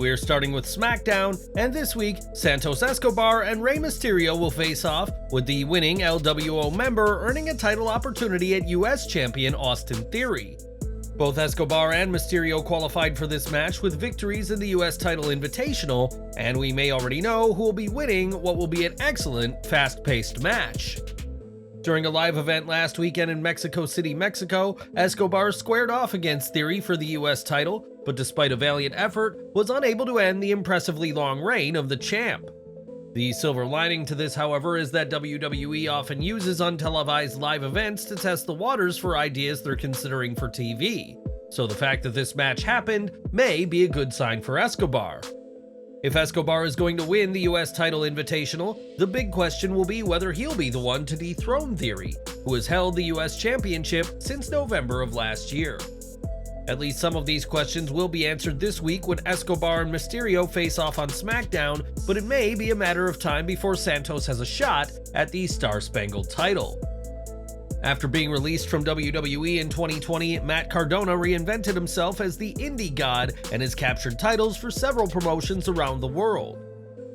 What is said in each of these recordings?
we're starting with SmackDown, and this week, Santos Escobar and Rey Mysterio will face off, with the winning LWO member earning a title opportunity at US Champion Austin Theory. Both Escobar and Mysterio qualified for this match with victories in the US title invitational, and we may already know who will be winning what will be an excellent, fast-paced match. During a live event last weekend in Mexico City, Mexico, Escobar squared off against Theory for the US title, but despite a valiant effort, was unable to end the impressively long reign of the champ. The silver lining to this, however, is that WWE often uses untelevised live events to test the waters for ideas they're considering for TV, so the fact that this match happened may be a good sign for Escobar. If Escobar is going to win the US title invitational, the big question will be whether he'll be the one to dethrone Theory, who has held the US championship since November of last year. At least some of these questions will be answered this week when Escobar and Mysterio face off on SmackDown, but it may be a matter of time before Santos has a shot at the Star-Spangled title. After being released from WWE in 2020, Matt Cardona reinvented himself as the indie god and has captured titles for several promotions around the world.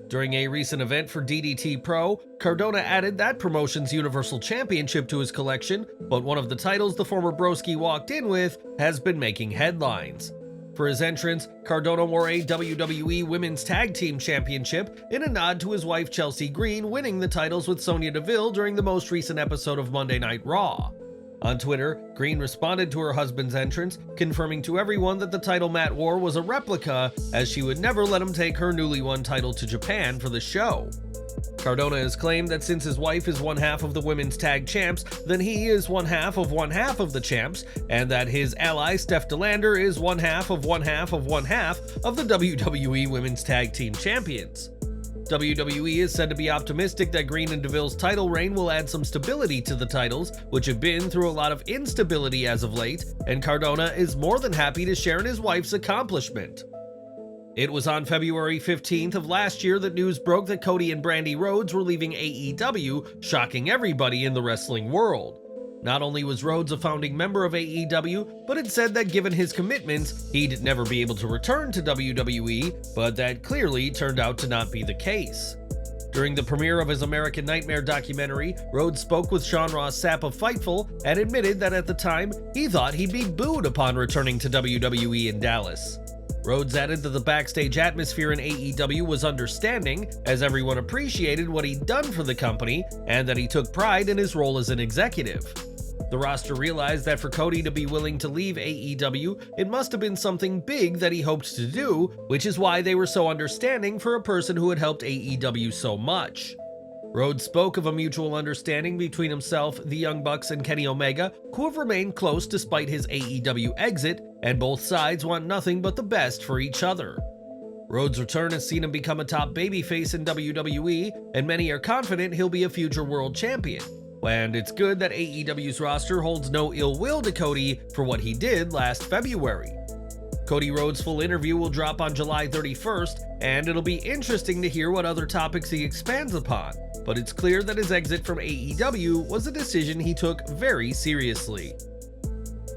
During a recent event for DDT Pro, Cardona added that promotion's Universal Championship to his collection, but one of the titles the former Broski walked in with has been making headlines. For his entrance, Cardona wore a WWE Women's Tag Team Championship in a nod to his wife Chelsea Green winning the titles with Sonya Deville during the most recent episode of Monday Night Raw. On Twitter, Green responded to her husband's entrance, confirming to everyone that the title Matt wore was a replica, as she would never let him take her newly won title to Japan for the show. Cardona has claimed that since his wife is one half of the women's tag champs, then he is one half of the champs, and that his ally Statlander is one half of the WWE Women's Tag Team Champions. WWE is said to be optimistic that Green and Deville's title reign will add some stability to the titles, which have been through a lot of instability as of late, and Cardona is more than happy to share in his wife's accomplishment. It was on February 15th of last year that news broke that Cody and Brandy Rhodes were leaving AEW, shocking everybody in the wrestling world. Not only was Rhodes a founding member of AEW, but it said that given his commitments, he'd never be able to return to WWE, but that clearly turned out to not be the case. During the premiere of his American Nightmare documentary, Rhodes spoke with Sean Ross Sapp of Fightful and admitted that at the time, he thought he'd be booed upon returning to WWE in Dallas. Rhodes added that the backstage atmosphere in AEW was understanding, as everyone appreciated what he'd done for the company, and that he took pride in his role as an executive. The roster realized that for Cody to be willing to leave AEW, it must have been something big that he hoped to do, which is why they were so understanding for a person who had helped AEW so much. Rhodes spoke of a mutual understanding between himself, the Young Bucks, and Kenny Omega, who have remained close despite his AEW exit, and both sides want nothing but the best for each other. Rhodes' return has seen him become a top babyface in WWE, and many are confident he'll be a future world champion. And it's good that AEW's roster holds no ill will to Cody for what he did last February. Cody Rhodes' full interview will drop on July 31st, and it'll be interesting to hear what other topics he expands upon, but it's clear that his exit from AEW was a decision he took very seriously.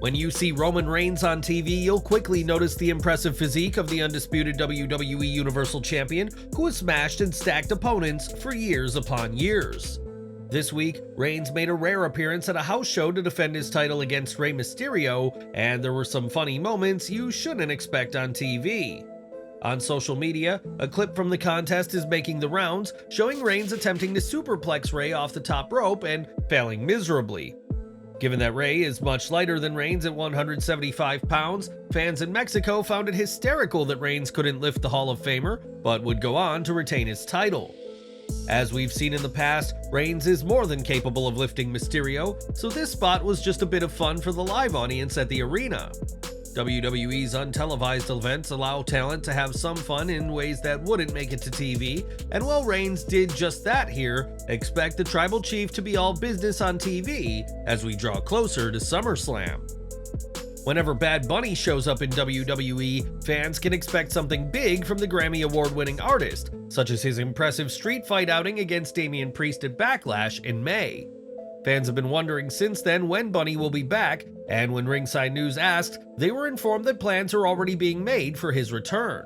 When you see Roman Reigns on TV, you'll quickly notice the impressive physique of the undisputed WWE Universal Champion, who has smashed and stacked opponents for years upon years. This week, Reigns made a rare appearance at a house show to defend his title against Rey Mysterio, and there were some funny moments you shouldn't expect on TV. On social media, a clip from the contest is making the rounds, showing Reigns attempting to superplex Rey off the top rope and failing miserably. Given that Rey is much lighter than Reigns at 175 pounds, fans in Mexico found it hysterical that Reigns couldn't lift the Hall of Famer, but would go on to retain his title. As we've seen in the past, Reigns is more than capable of lifting Mysterio, so this spot was just a bit of fun for the live audience at the arena. WWE's untelevised events allow talent to have some fun in ways that wouldn't make it to TV, and while Reigns did just that here, expect the Tribal Chief to be all business on TV as we draw closer to SummerSlam. Whenever Bad Bunny shows up in WWE, fans can expect something big from the Grammy Award-winning artist, such as his impressive street fight outing against Damian Priest at Backlash in May. Fans have been wondering since then when Bunny will be back, and when Ringside News asked, they were informed that plans are already being made for his return.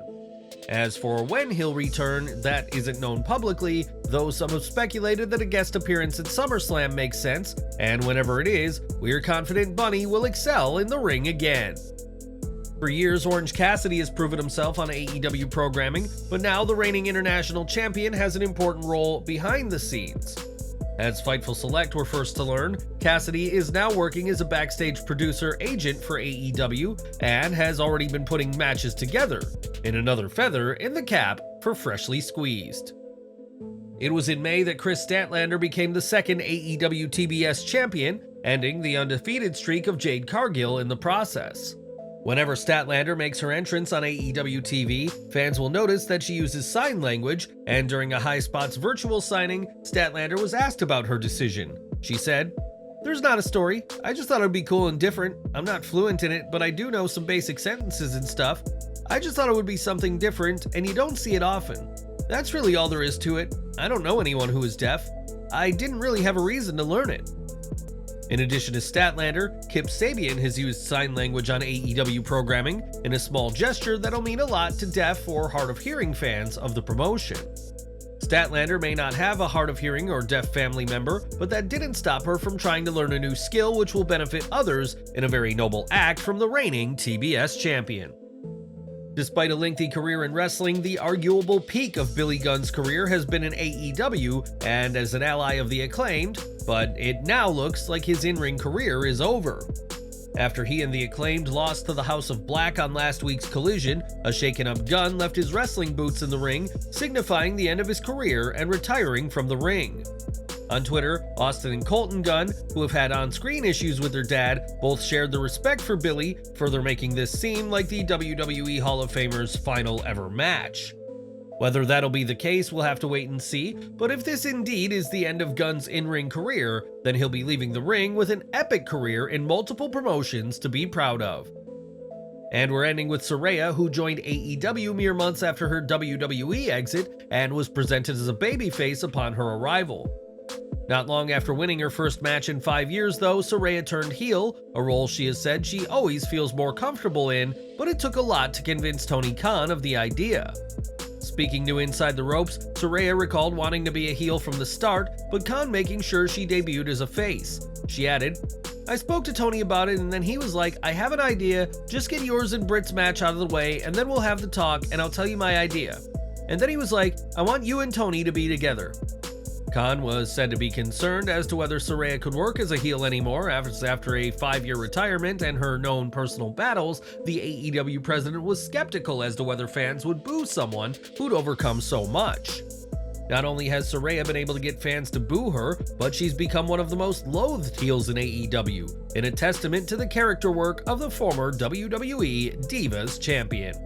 As for when he'll return, that isn't known publicly, though some have speculated that a guest appearance at SummerSlam makes sense, and whenever it is, we're confident Bunny will excel in the ring again. For years, Orange Cassidy has proven himself on AEW programming, but now the reigning international champion has an important role behind the scenes. As Fightful Select were first to learn, Cassidy is now working as a backstage producer agent for AEW and has already been putting matches together, in another feather in the cap for Freshly Squeezed. It was in May that Kris Statlander became the second AEW TBS champion, ending the undefeated streak of Jade Cargill in the process. Whenever Statlander makes her entrance on AEW TV, fans will notice that she uses sign language, and during a High Spots virtual signing, Statlander was asked about her decision. She said, "There's not a story. I just thought it would be cool and different. I'm not fluent in it, but I do know some basic sentences and stuff. I just thought it would be something different, and you don't see it often. That's really all there is to it. I don't know anyone who is deaf. I didn't really have a reason to learn it." In addition to Statlander, Kip Sabian has used sign language on AEW programming in a small gesture that'll mean a lot to deaf or hard of hearing fans of the promotion. Statlander may not have a hard of hearing or deaf family member, but that didn't stop her from trying to learn a new skill which will benefit others in a very noble act from the reigning TBS champion. Despite a lengthy career in wrestling, the arguable peak of Billy Gunn's career has been in AEW and as an ally of the Acclaimed, but it now looks like his in-ring career is over. After he and the Acclaimed lost to the House of Black on last week's Collision, a shaken-up Gunn left his wrestling boots in the ring, signifying the end of his career and retiring from the ring. On Twitter, Austin and Colton Gunn, who have had on-screen issues with their dad, both shared their respect for Billy, further making this seem like the WWE Hall of Famer's final ever match. Whether that'll be the case, we'll have to wait and see, but if this indeed is the end of Gunn's in-ring career, then he'll be leaving the ring with an epic career in multiple promotions to be proud of. And we're ending with Saraya, who joined AEW mere months after her WWE exit and was presented as a babyface upon her arrival. Not long after winning her first match in 5 years, though, Saraya turned heel, a role she has said she always feels more comfortable in, but it took a lot to convince Tony Khan of the idea. Speaking to Inside the Ropes, Saraya recalled wanting to be a heel from the start, but Khan making sure she debuted as a face. She added, "I spoke to Tony about it and then he was like, I have an idea, just get yours and Britt's match out of the way and then we'll have the talk and I'll tell you my idea. And then he was like, I want you and Tony to be together." Khan was said to be concerned as to whether Saraya could work as a heel anymore after a 5-year retirement and her known personal battles. The AEW president was skeptical as to whether fans would boo someone who'd overcome so much. Not only has Saraya been able to get fans to boo her, but she's become one of the most loathed heels in AEW, in a testament to the character work of the former WWE Divas champion.